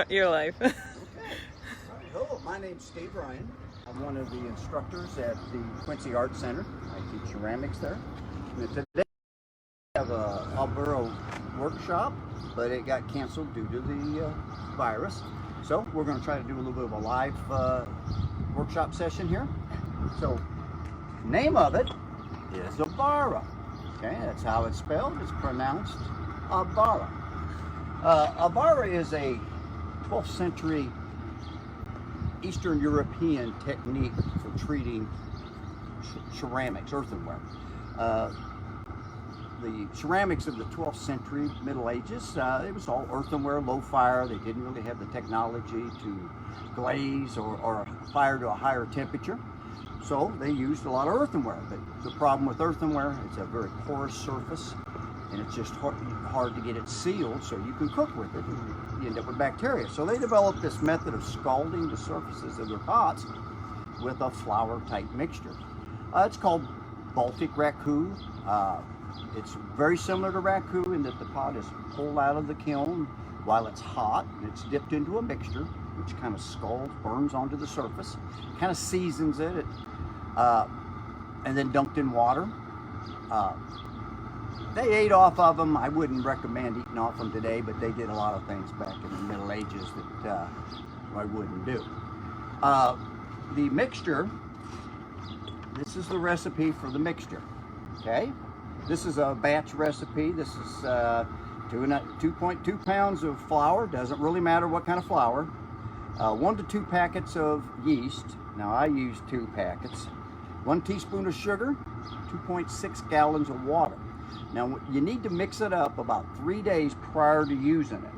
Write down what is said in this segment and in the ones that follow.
your life. Okay. All right. Hello, my name's Steve Ryan. I'm one of the instructors at the Quincy Art Center. I teach ceramics there. And today we have a Obvara workshop, but it got canceled due to the virus. So we're going to try to do a little bit of a live workshop session here. So, name of it is Obvara. Okay, that's how it's spelled. It's pronounced Obvara. Obvara is a 12th century Eastern European technique for treating ceramics, earthenware. The ceramics of the 12th century, Middle Ages, it was all earthenware, low fire. They didn't really have the technology to glaze or fire to a higher temperature. So they used a lot of earthenware. But the problem with earthenware, it's a very porous surface, and it's just hard to get it sealed so you can cook with it, and you end up with bacteria. So they developed this method of scalding the surfaces of their pots with a flour type mixture. It's called Baltic raku. It's very similar to raku in that the pot is pulled out of the kiln while it's hot, and it's dipped into a mixture which kind of scalds, burns onto the surface, kind of seasons it, and then dunked in water. They ate off of them. I wouldn't recommend eating off them today, but they did a lot of things back in the Middle Ages that I wouldn't do. The mixture, this is the recipe for the mixture, okay? This is a batch recipe. This is 2.2 pounds of flour. Doesn't really matter what kind of flour. 1 to 2 packets of yeast. Now I use 2 packets. 1 teaspoon of sugar, 2.6 gallons of water. Now you need to mix it up about 3 days prior to using it.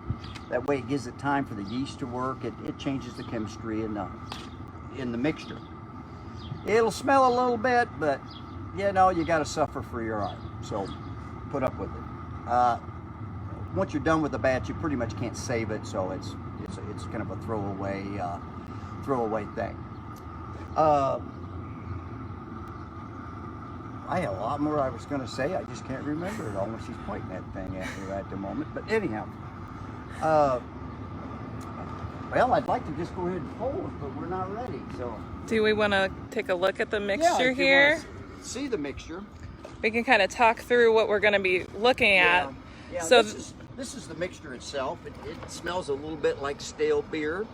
That way it gives it time for the yeast to work. It changes the chemistry in the mixture. It'll smell a little bit, but you know, you got to suffer for your art. So put up with it. Once you're done with the batch, you pretty much can't save it, so it's kind of a throwaway thing. I had a lot more I was going to say. I just can't remember it all when she's pointing that thing at me right at the moment. But anyhow, well, I'd like to just go ahead and fold it, but we're not ready. So, do we want to take a look at the mixture here? See the mixture. We can kind of talk through what we're going to be looking at. Yeah, so this is the mixture itself. It smells a little bit like stale beer.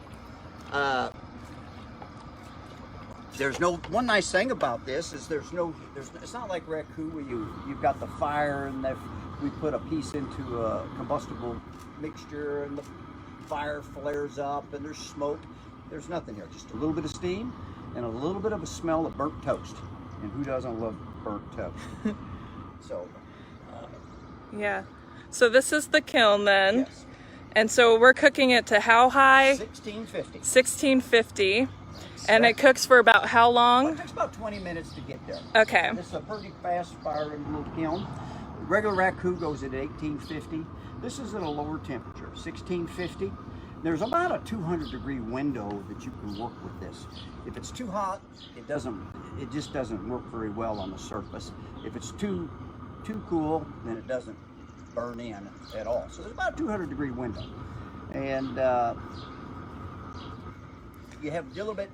There's no, one nice thing about this is it's not like raku where you've got the fire and we put a piece into a combustible mixture and the fire flares up and there's smoke. There's nothing here, just a little bit of steam and a little bit of a smell of burnt toast. And who doesn't love burnt toast? So, yeah. So this is the kiln then. Yes. And so we're cooking it to how high? 1650. 1650. And it cooks for about how long? It takes about 20 minutes to get there. Okay. This is a pretty fast firing little kiln. Regular raku goes at 1850. This is at a lower temperature, 1650. There's about a 200-degree window that you can work with this. If it's too hot, it just doesn't work very well on the surface. If it's too cool, then it doesn't burn in at all. So there's about a 200-degree window. And you have a little bit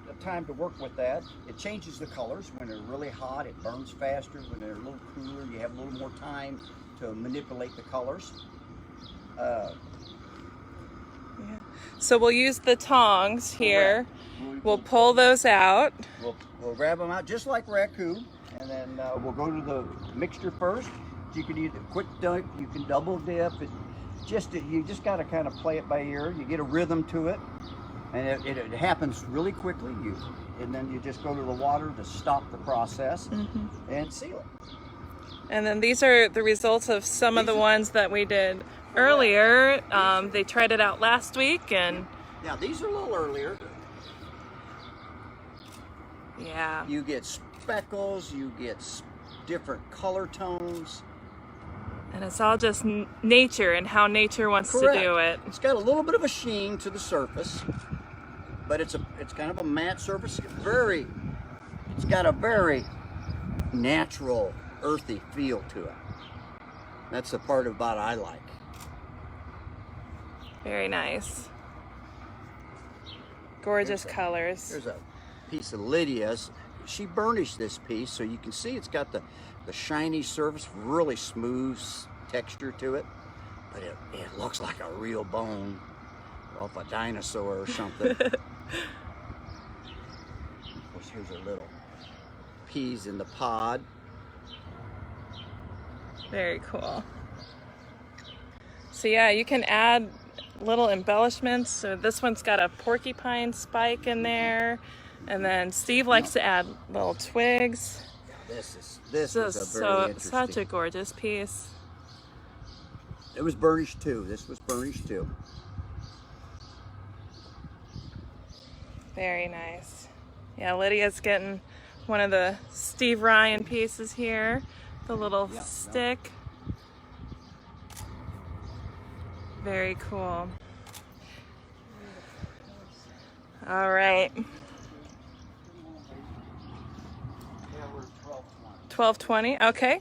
of time to work with that. It changes the colors. When they're really hot, it burns faster. When they're a little cooler, you have a little more time to manipulate the colors. Yeah. So we'll use the tongs here. We'll pull those out. We'll grab them out just like raku, and then we'll go to the mixture first. You can either quick dunk, you can double dip. You just got to kind of play it by ear. You get a rhythm to it, and it happens really quickly. And then you just go to the water to stop the process and seal it. And then these are the results of some of the ones that we did earlier. They tried it out last week, and yeah, these are a little earlier. Yeah. You get speckles, you get different color tones. And it's all just nature and how nature wants Correct. to do it. It's got a little bit of a sheen to the surface, but it's kind of a matte surface. It's got a very natural, earthy feel to it. That's the part about I like. Very nice. Gorgeous colors. There's a piece of Lydia's. She burnished this piece, so you can see it's got the shiny surface, really smooth texture to it. But it looks like a real bone off a dinosaur or something. Of course, here's a little peas in the pod. Very cool. So yeah, you can add little embellishments. So this one's got a porcupine spike in there. And then Steve likes to add little twigs. This is a very interesting. Such a gorgeous piece. It was burnished too. This was burnished too. Very nice. Yeah, Lydia's getting one of the Steve Ryan pieces here. The little stick. Very cool. All right. 12:20. Okay.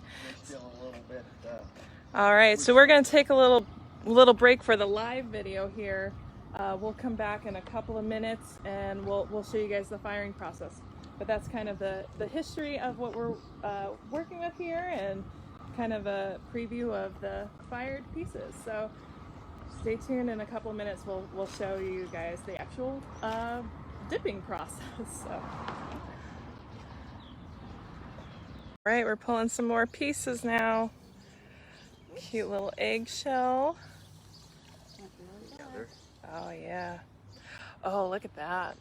All right. So we're going to take a little break for the live video here. We'll come back in a couple of minutes and we'll show you guys the firing process. But that's kind of the history of what we're working with here and kind of a preview of the fired pieces. So stay tuned. In a couple of minutes we'll show you guys the actual dipping process. So. All right, we're pulling some more pieces now. Cute little eggshell. Oh yeah. Oh, look at that.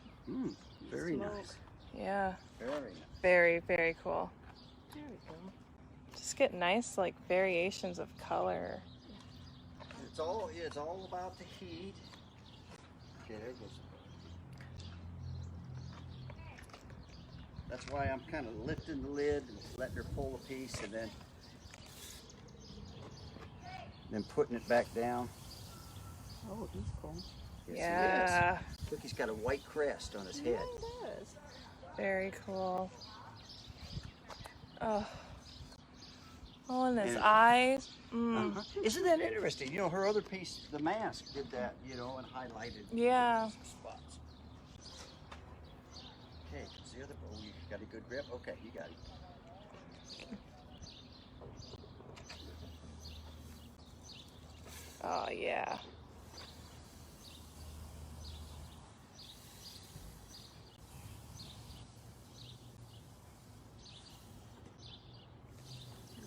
Very nice. Yeah. Very nice. Very, very cool. There we go. Just get nice like variations of color. It's all about the heat. Okay, there goes. That's why I'm kind of lifting the lid and letting her pull the piece and then putting it back down. Oh, he's cool. Yes, Yeah. he is. Look, he's got a white crest on his head. Yeah, he does. Very cool. Oh. Oh, and his eyes. Isn't that interesting? You know, her other piece, the mask, did that, you know, and highlighted Yeah. some spots. Okay, the other, oh, you got a good grip? Okay, you got it. Oh, yeah.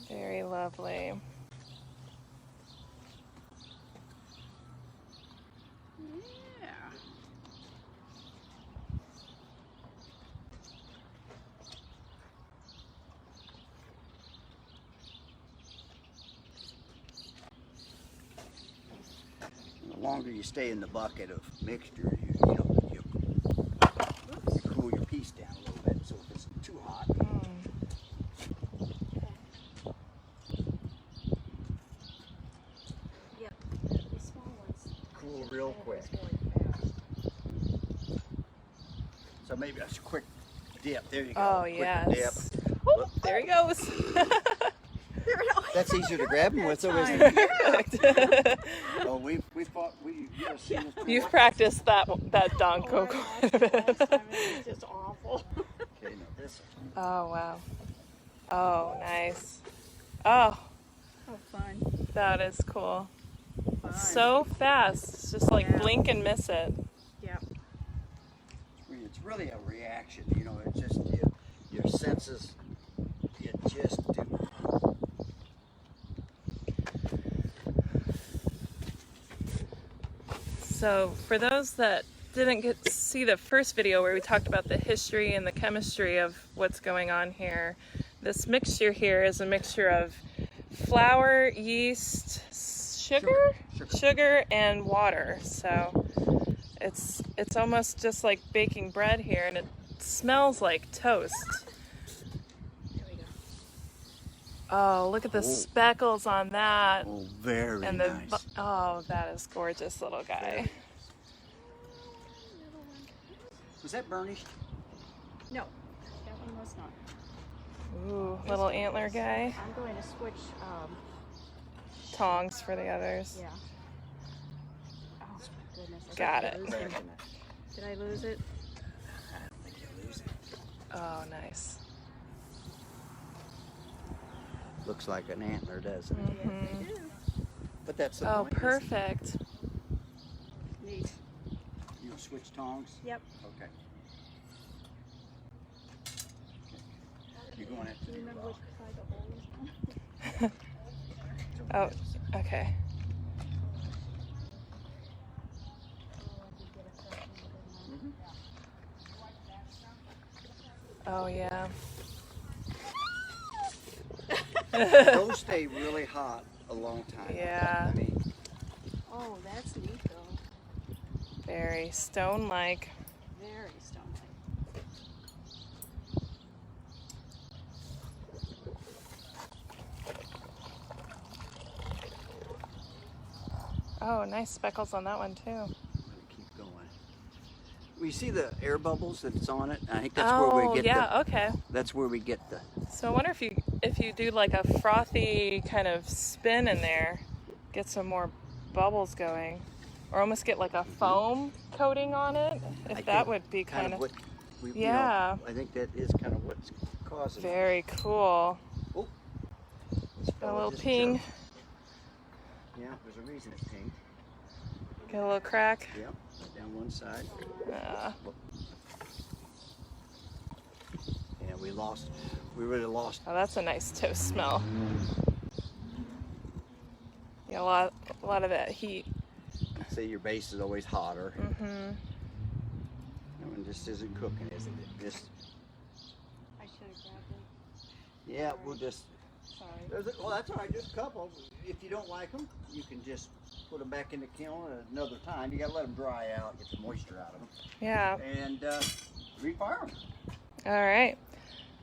Very lovely. Yeah. The longer you stay in the bucket of mixture, you cool your piece down a little bit, so if it's too hot. Yep. The small ones. Cool real quick. So maybe a quick dip. There you go. Oh, quick yes. Dip. Oh, there he goes. That's easier to grab him with, though, isn't it? Perfect. Oh, we thought you ever seen this You've practiced that donko quite a bit. It's just awful. Okay, now this. Oh, wow. Oh, nice. Oh, Oh, fun. that is cool. Fun. So fast. It's just like Yeah. blink and miss it. Yep. It's really a reaction, you know. It's just your senses. You just do. So for those that didn't get to see the first video where we talked about the history and the chemistry of what's going on here, this mixture here is a mixture of flour, yeast, sugar, and water. So it's almost just like baking bread here, and it smells like toast. There we go. Oh, look at the speckles on that. Oh, very And nice. oh, that is gorgeous, little guy. Was that burnished? No, that one was not. Ooh, little antler guy. I'm going to switch. Tongs for the others. Yeah. Oh, goodness. I Got got it. those into Did I lose it? I don't think you lose it. Oh, nice. Looks like an antler, doesn't it? Yes, I do. But that's the Oh, point, isn't it? perfect. Neat. You want to switch tongs? Yep. Okay. You're going after Do you the remember rock. which side the hole is on? Oh, okay. Mhm. Oh, yeah. Those stay really hot a long time. Yeah. I mean, Oh, that's neat though. Very stone-like. Very stone-like. Oh, nice speckles on that one too. I'm gonna keep going. Well, you see the air bubbles that's on it? I think that's Oh, where we get yeah, okay. That's where we get the. So I wonder if you do like a frothy kind of spin in there, get some more bubbles going, or almost get like a foam coating on it. If I that think would be kind of what we, yeah. I think that is kind of what's causing it. Very cool. Oh, this Got a fella little just ping. jumped. Yeah, there's a reason it pinged. Get a little crack. Yep, down one side. Yeah, we really lost. Oh, that's a nice toast smell. Yeah, a lot of that heat. See, your base is always hotter. Mm-hmm. And this isn't cooking, is it? This. I should have grabbed it. Yeah, we'll just. Sorry. Well, that's all right. Just a couple. If you don't like them, you can just put them back in the kiln at another time. You gotta let them dry out, get the moisture out of them, Yeah. and refire them. All right.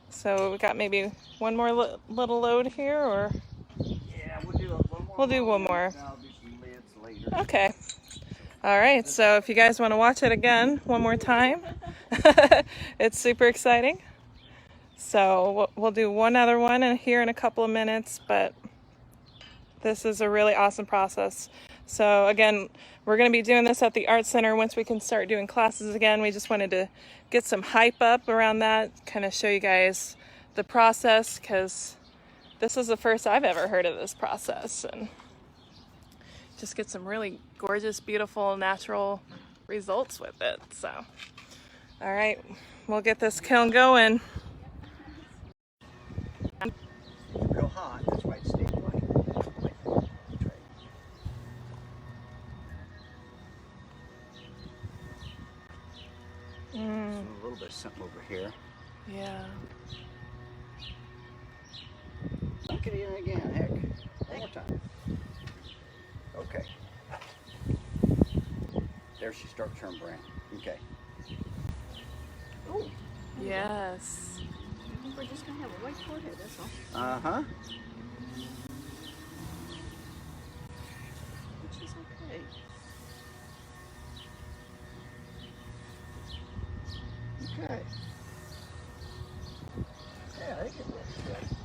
So we got maybe one more little load here, or Yeah, we'll do one more. We'll do one more. And I'll do some lids later. okay. All right. So if you guys want to watch it again one more time, it's super exciting. So we'll do one other one here in a couple of minutes, but this is a really awesome process. So again, we're going to be doing this at the Art Center once we can start doing classes again. We just wanted to get some hype up around that, kind of show you guys the process, because this is the first I've ever heard of this process, and just get some really gorgeous, beautiful, natural results with it. So, all right, we'll get this kiln going. Real hot. That's why it stayed like that. A little bit of something over here. Yeah. Dunk it in again, heck. One more time. Okay. There she starts turning brown. Okay. Oh. Yes. I think we're just gonna have a white forehead, that's all. Uh-huh. Which is okay. Okay. Yeah, I think it looks good.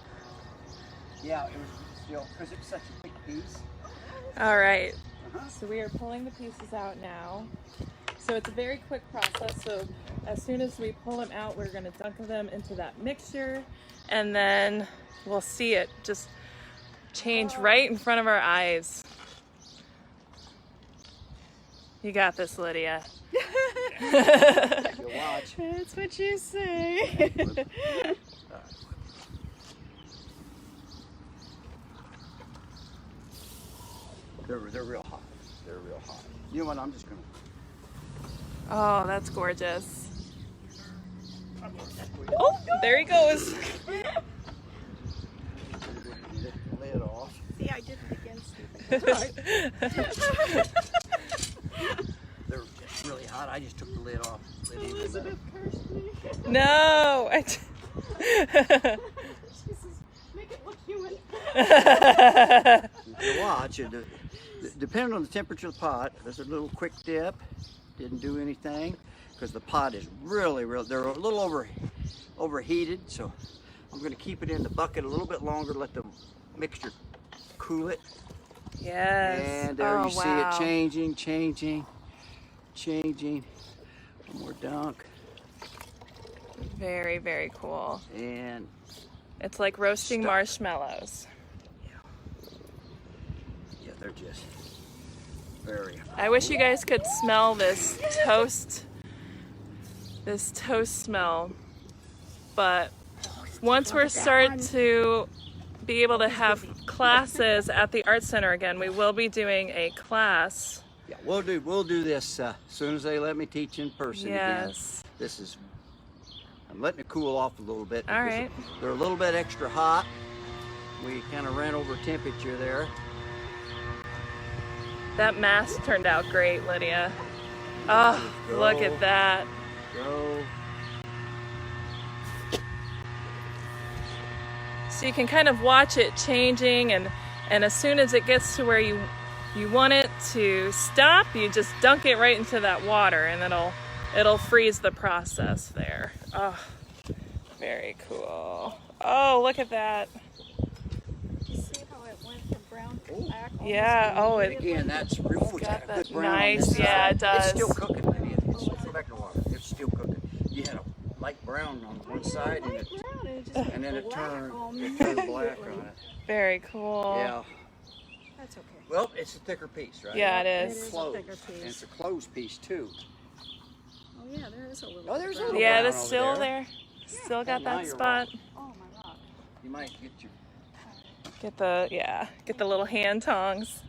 Yeah, it was still, because it's such a big piece. All right. Uh-huh. So we are pulling the pieces out now. So it's a very quick process. So as soon as we pull them out, we're going to dunk them into that mixture, and then we'll see it just change right in front of our eyes. You got this, Lydia. You'll watch. That's what you say. They're real hot. They're real hot. You know what? I'm just gonna. Oh, that's gorgeous. Oh, there he goes. Get the lid off. See, I did it against you. They're just really hot. I just took the lid off. Elizabeth cursed me. No. She says, make it look human. You watch. Depending on the temperature of the pot, there's a little quick dip. Didn't do anything because the pot is really, they're a little overheated. So I'm going to keep it in the bucket a little bit longer, let the mixture cool it. Yes. And there oh, you see wow. it changing. One more dunk. Very, very cool. And It's like roasting Stuck. marshmallows. yeah, they're just very. I wish you guys could smell this toast smell. But once we're start to be able to have classes at the art center again, we will be doing a class. Yeah, we'll do this as soon as they let me teach in person again. Yes. This is. I'm letting it cool off a little bit. All right. They're a little bit extra hot. We kind of ran over temperature there. That mask turned out great, Lydia. Oh, look at that. Go. So you can kind of watch it changing, and as soon as it gets to where you want it to stop, you just dunk it right into that water, and it'll freeze the process there. Oh, very cool. Oh, look at that. You see how it went from brown to black? Yeah. Oh, it. Again, that's real. It's got got a that good brown on nice- this yeah, side. it does. It's still cooking, Lydia. It's go back to water. It's still cooking. You had a light brown on one side, and then it turned black on it. Very cool. Yeah. That's okay. Well, it's a thicker piece, right? Yeah, it It is. is a Closed. thicker piece. And it's a closed piece too. Oh yeah, there is a little. Oh, there's a brown. little Yeah, brown it's over still there. there. Still got now that you're spot. Oh my rock. You might get your. Get the little hand tongs.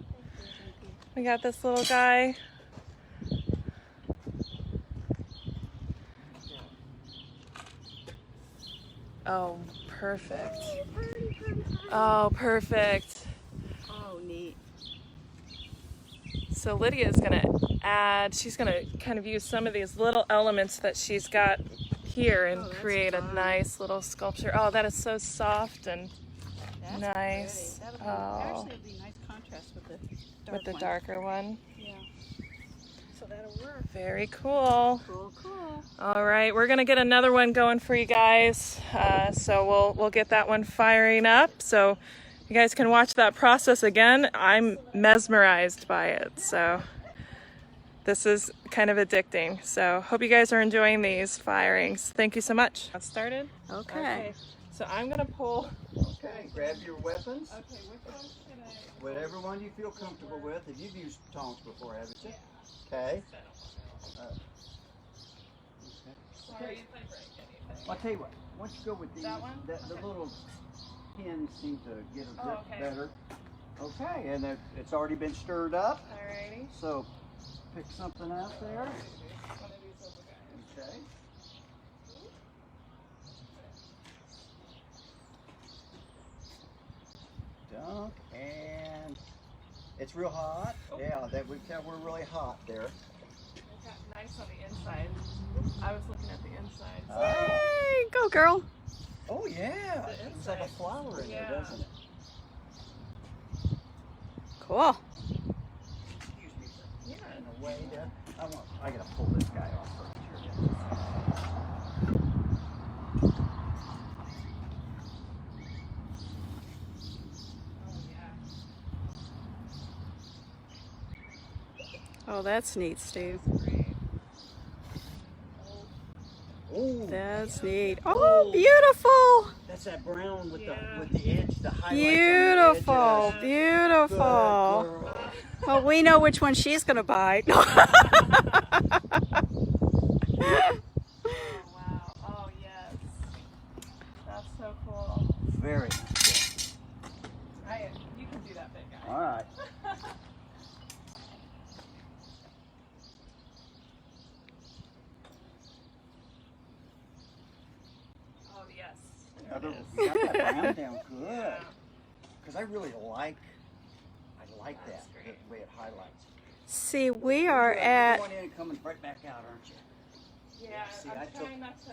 We got this little guy. Oh, perfect. Oh, perfect. Oh, neat. So Lydia's gonna she's gonna kind of use some of these little elements that she's got here and Oh, that's create a fun. nice little sculpture. Oh, that is so soft and That's nice. pretty. Oh. Actually, it'd be nice contrast with the dark with the one. darker one. Yeah. So that'll work. Very cool. Cool, cool. All right, we're gonna get another one going for you guys. So we'll get that one firing up. So you guys can watch that process again. I'm mesmerized by it. So this is kind of addicting. So hope you guys are enjoying these firings. Thank you so much. Got started? Okay. So I'm gonna pull. Okay, grab your weapons. Okay, which one should I? Whatever one you feel comfortable with. If you've used tongs before, haven't you? Okay. Sorry if I break anything. I'll tell you what. Once you go with these, That one? the little pins seem to get a bit Oh, okay. better. Okay, and it's already been stirred up. Alrighty. So pick something out there. One of these little guys. Okay. Dunk, and it's real hot. Oh. Yeah, we're really hot there. It got nice on the inside. I was looking at the inside. Hey, go girl. Oh yeah, The it's like a inside. flower in Yeah. there, doesn't it? Cool. Excuse me for Yeah. getting away there. I gotta pull this guy off first here. Oh, that's neat, Steve. Oh, That's neat. Oh, beautiful. that's that brown with Yeah. the edge, the highlights on the Beautiful. edges. Beautiful. Good girl. Well, we know which one she's going to buy. Oh wow. Oh yes. That's so cool. Very nice. You can do that big guy. All right. Oh yes. You got that brown down good. Because I really like that, That's the great. way it highlights. See, we are You're at, going in and coming right back out, aren't you? Yeah. See, I'm I took- trying not to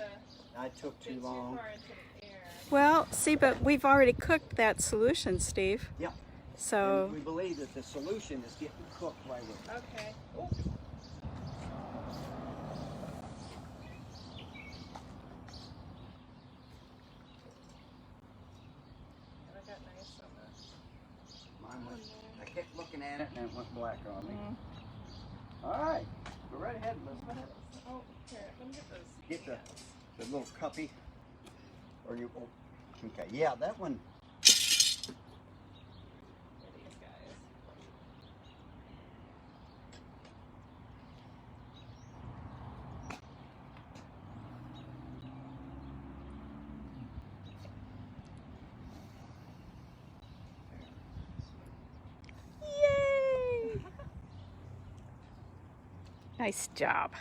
I took get too too long. far into the air. well, see, but we've already cooked that solution, Steve. Yeah. So, And we believe that the solution is getting cooked while we're. Okay. Oh. That got nice on the. Mine went, I kept looking at it and it went black on me. Mhm. All right. Go right ahead, Elizabeth. Oh, here. get those. Get the little cuppy. Or you, oh, okay, yeah, that one. For these guys. Yay! Nice job.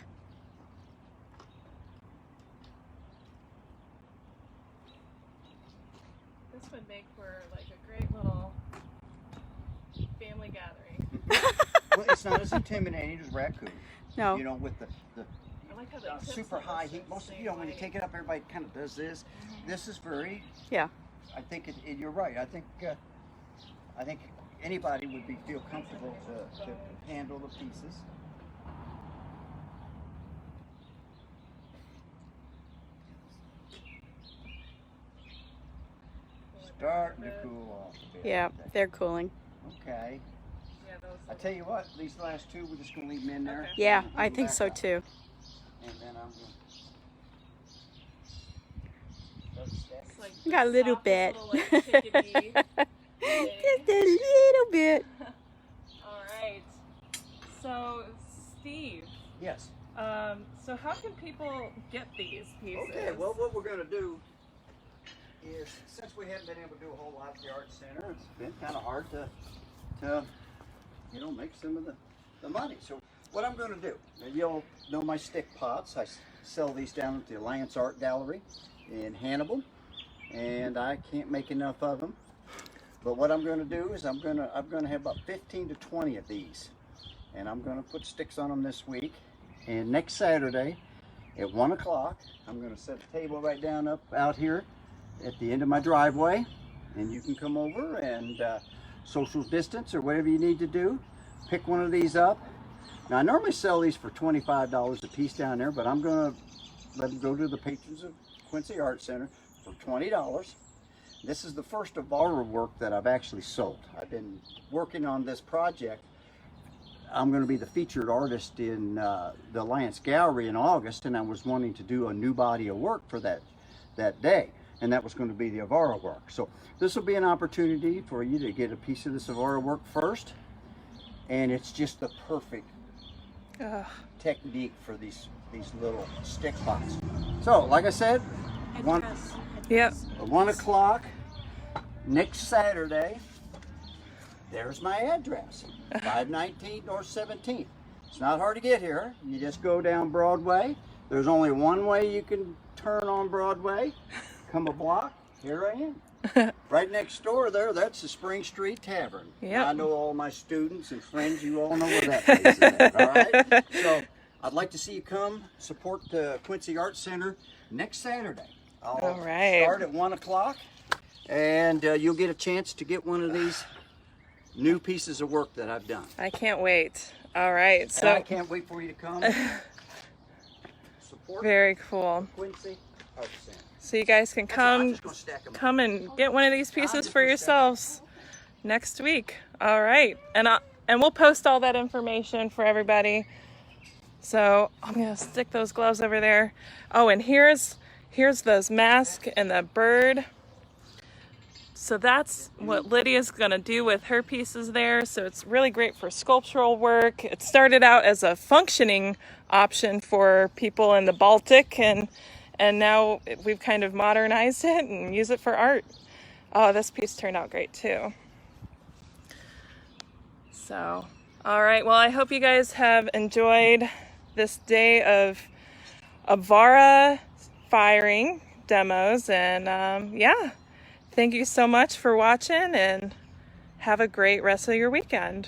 This would make for like a great little family gathering. Well, it's not as intimidating as raku. No. You know, with the I like how they tip super some high of heat. this Most of same you know when you way. take it up, everybody kind of does this. This is very. Yeah. I think you're right. I think anybody would feel comfortable to handle the pieces. Starting to cool off a bit. Yeah, aren't they? they're cooling. Okay. Yeah, those I tell you what, these last two, we're just gonna leave them in there. Okay. Yeah, and I go think back so out. too. And then I'm gonna. It's like We got a little softest bit. little, like, chickadee Just thing. a little bit. All right. So, Steve, Yes. so how can people get these pieces? Okay, well, what we're going to do is, since we haven't been able to do a whole lot at the art center, it's been kind of hard to make some of the money. So what I'm going to do, you'll know my stick pots. I sell these down at the Alliance Art Gallery in Hannibal, and I can't make enough of them. But what I'm going to do is I'm going to have about 15 to 20 of these, and I'm going to put sticks on them this week. And next Saturday at 1 o'clock, I'm going to set a table right down out here at the end of my driveway, and you can come over and social distance or whatever you need to do. Pick one of these up. Now I normally sell these for $25 a piece down there, but I'm going to let them go to the patrons of Quincy Art Center for $20. This is the first Obvara work that I've actually sold. I've been working on this project. I'm going to be the featured artist in the Alliance Gallery in August, and I was wanting to do a new body of work for that day, and that was going to be the Obvara work. So this will be an opportunity for you to get a piece of this Obvara work first, and it's just the perfect technique for these little stick pots. So, like I said, 1 o'clock next Saturday. There's my address, 519 North 17th. It's not hard to get here. You just go down Broadway. There's only one way you can turn on Broadway. Come a block, here I am. Right next door there, that's the Spring Street Tavern. Yep. I know all my students and friends, you all know where that place is at, all right? So I'd like to see you come support the Quincy Art Center next Saturday. I'll All right. start at 1 o'clock, and you'll get a chance to get one of these new pieces of work that I've done. I can't wait. All right. So I So can't wait for you to come support very cool. Quincy Art Center. So you guys can I'm come just gonna stack 'em up. come and get one of these pieces for yourselves next week. All right. And we'll post all that information for everybody. So I'm gonna stick those gloves over there. Oh, and here's those masks and the bird. So that's what Lydia's gonna do with her pieces there. So it's really great for sculptural work. It started out as a functioning option for people in the Baltic, and now we've kind of modernized it and use it for art. Oh, this piece turned out great too. So, all right. Well, I hope you guys have enjoyed this day of Obvara firing demos, and yeah. Thank you so much for watching, and have a great rest of your weekend.